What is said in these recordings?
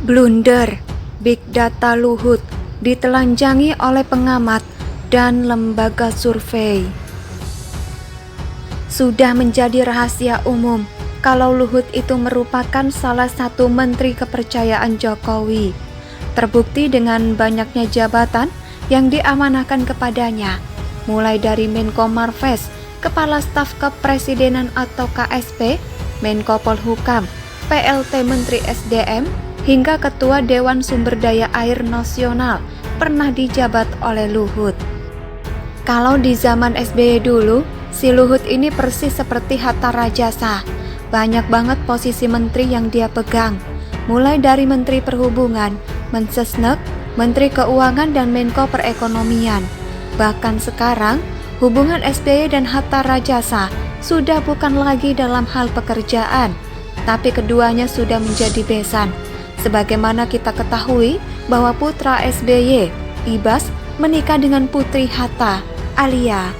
Blunder Big Data Luhut ditelanjangi oleh pengamat dan lembaga survei. Sudah menjadi rahasia umum kalau Luhut itu merupakan salah satu menteri kepercayaan Jokowi. Terbukti dengan banyaknya jabatan yang diamanahkan kepadanya, mulai dari Menko Marves, Kepala Staf Kepresidenan atau KSP, Menko Polhukam, PLT Menteri SDM, hingga Ketua Dewan Sumber Daya Air Nasional pernah dijabat oleh Luhut. Kalau di zaman SBY dulu, si Luhut ini persis seperti Hatta Rajasa. Banyak banget posisi menteri yang dia pegang, mulai dari Menteri Perhubungan, Mensesnek, Menteri Keuangan, dan Menko Perekonomian. Bahkan sekarang, hubungan SBY dan Hatta Rajasa sudah bukan lagi dalam hal pekerjaan, tapi keduanya sudah menjadi besan. Sebagaimana kita ketahui bahwa putra SBY, Ibas, menikah dengan putri Hatta, Alia.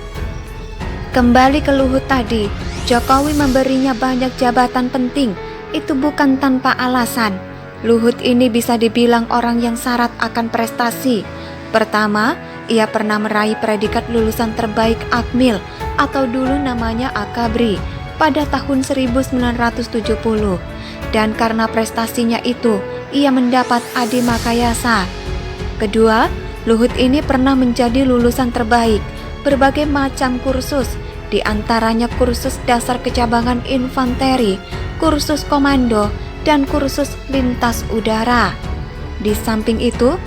Kembali ke Luhut tadi, Jokowi memberinya banyak jabatan penting, itu bukan tanpa alasan. Luhut ini bisa dibilang orang yang syarat akan prestasi. Pertama, ia pernah meraih predikat lulusan terbaik Akmil atau dulu namanya Akabri pada tahun 1970. Dan karena prestasinya itu, ia mendapat Adi Makayasa. Kedua, Luhut ini pernah menjadi lulusan terbaik berbagai macam kursus, di antaranya kursus dasar kecabangan infanteri, kursus komando, dan kursus lintas udara. Di samping itu,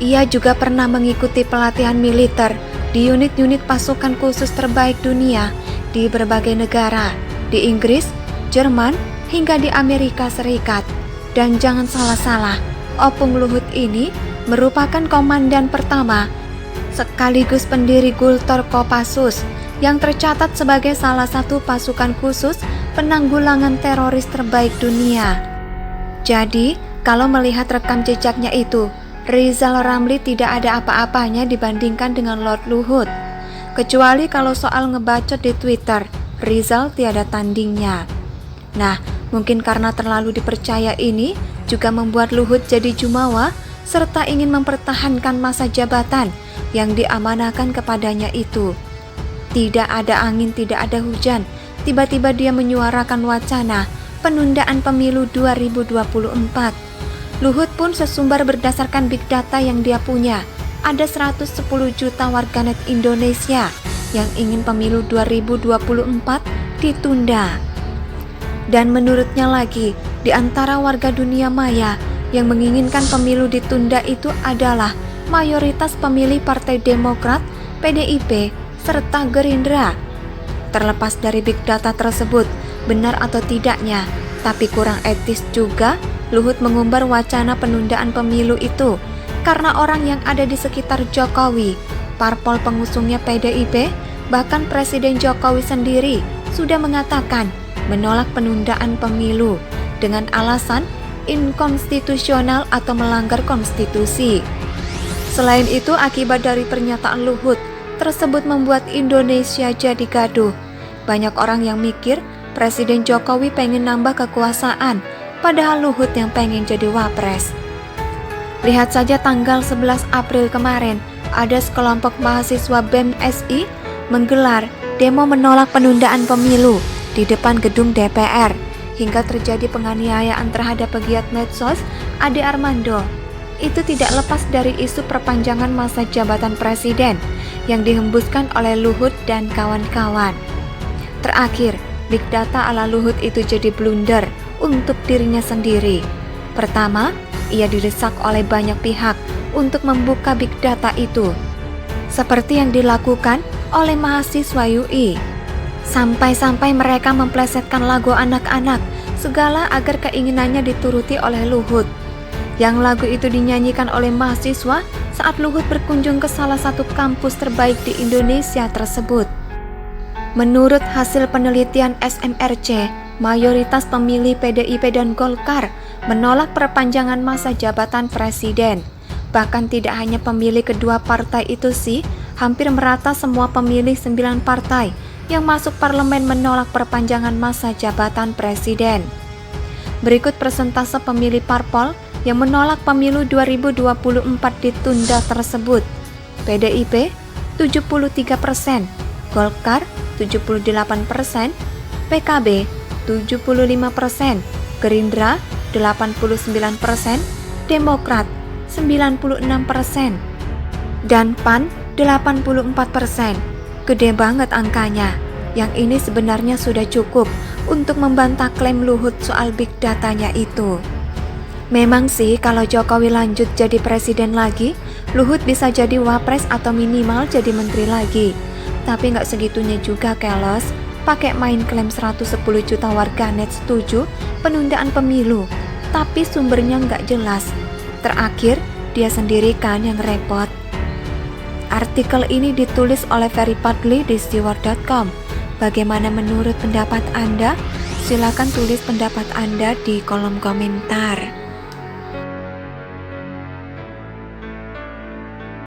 ia juga pernah mengikuti pelatihan militer di unit-unit pasukan khusus terbaik dunia di berbagai negara, di Inggris, Jerman, hingga di Amerika Serikat. Dan jangan salah-salah, Opung Luhut ini merupakan komandan pertama sekaligus pendiri Gultor Kopassus yang tercatat sebagai salah satu pasukan khusus penanggulangan teroris terbaik dunia. Jadi, kalau melihat rekam jejaknya itu, Rizal Ramli tidak ada apa-apanya dibandingkan dengan Lord Luhut. Kecuali kalau soal ngebacot di Twitter, Rizal tiada tandingnya. Nah, mungkin karena terlalu dipercaya ini juga membuat Luhut jadi jumawa serta ingin mempertahankan masa jabatan yang diamanahkan kepadanya itu. Tidak ada angin, tidak ada hujan, tiba-tiba dia menyuarakan wacana penundaan pemilu 2024. Luhut pun sesumbar berdasarkan big data yang dia punya. Ada 110 juta warganet Indonesia yang ingin pemilu 2024 ditunda. Dan menurutnya lagi, di antara warga dunia maya yang menginginkan pemilu ditunda itu adalah mayoritas pemilih Partai Demokrat, PDIP, serta Gerindra. Terlepas dari big data tersebut, benar atau tidaknya, tapi kurang etis juga Luhut mengumbar wacana penundaan pemilu itu, karena orang yang ada di sekitar Jokowi, parpol pengusungnya PDIP, bahkan Presiden Jokowi sendiri sudah mengatakan menolak penundaan pemilu dengan alasan inkonstitusional atau melanggar konstitusi. Selain itu, akibat dari pernyataan Luhut tersebut membuat Indonesia jadi gaduh. Banyak orang yang mikir Presiden Jokowi pengen nambah kekuasaan, padahal Luhut yang pengen jadi wapres. Lihat saja tanggal 11 April kemarin, ada sekelompok mahasiswa BEM SI menggelar demo menolak penundaan pemilu di depan gedung DPR, hingga terjadi penganiayaan terhadap pegiat medsos Ade Armando. Itu tidak lepas dari isu perpanjangan masa jabatan presiden yang dihembuskan oleh Luhut dan kawan-kawan. Terakhir, big data ala Luhut itu jadi blunder untuk dirinya sendiri. Pertama, ia didesak oleh banyak pihak untuk membuka big data itu, seperti yang dilakukan oleh mahasiswa UI. Sampai-sampai mereka memplesetkan lagu anak-anak segala agar keinginannya dituruti oleh Luhut. Yang lagu itu dinyanyikan oleh mahasiswa saat Luhut berkunjung ke salah satu kampus terbaik di Indonesia tersebut. Menurut hasil penelitian SMRC, mayoritas pemilih PDIP dan Golkar menolak perpanjangan masa jabatan presiden. Bahkan tidak hanya pemilih kedua partai itu sih, hampir merata semua pemilih 9 partai yang masuk parlemen menolak perpanjangan masa jabatan presiden. Berikut persentase pemilih parpol yang menolak pemilu 2024 ditunda tersebut. PDIP 73%, Golkar 78%, PKB 75%, Gerindra 89%, Demokrat 96%, dan PAN 84%. Gede banget angkanya. Yang ini sebenarnya sudah cukup untuk membantah klaim Luhut soal big datanya itu. Memang sih kalau Jokowi lanjut jadi presiden lagi, Luhut bisa jadi wapres atau minimal jadi menteri lagi. Tapi nggak segitunya juga kelos, pakai main klaim 110 juta warganet setuju penundaan pemilu, tapi sumbernya nggak jelas. Terakhir, dia sendiri kan yang repot. Artikel ini ditulis oleh Ferry Fadli di steward.com. Bagaimana menurut pendapat Anda? Silakan tulis pendapat Anda di kolom komentar.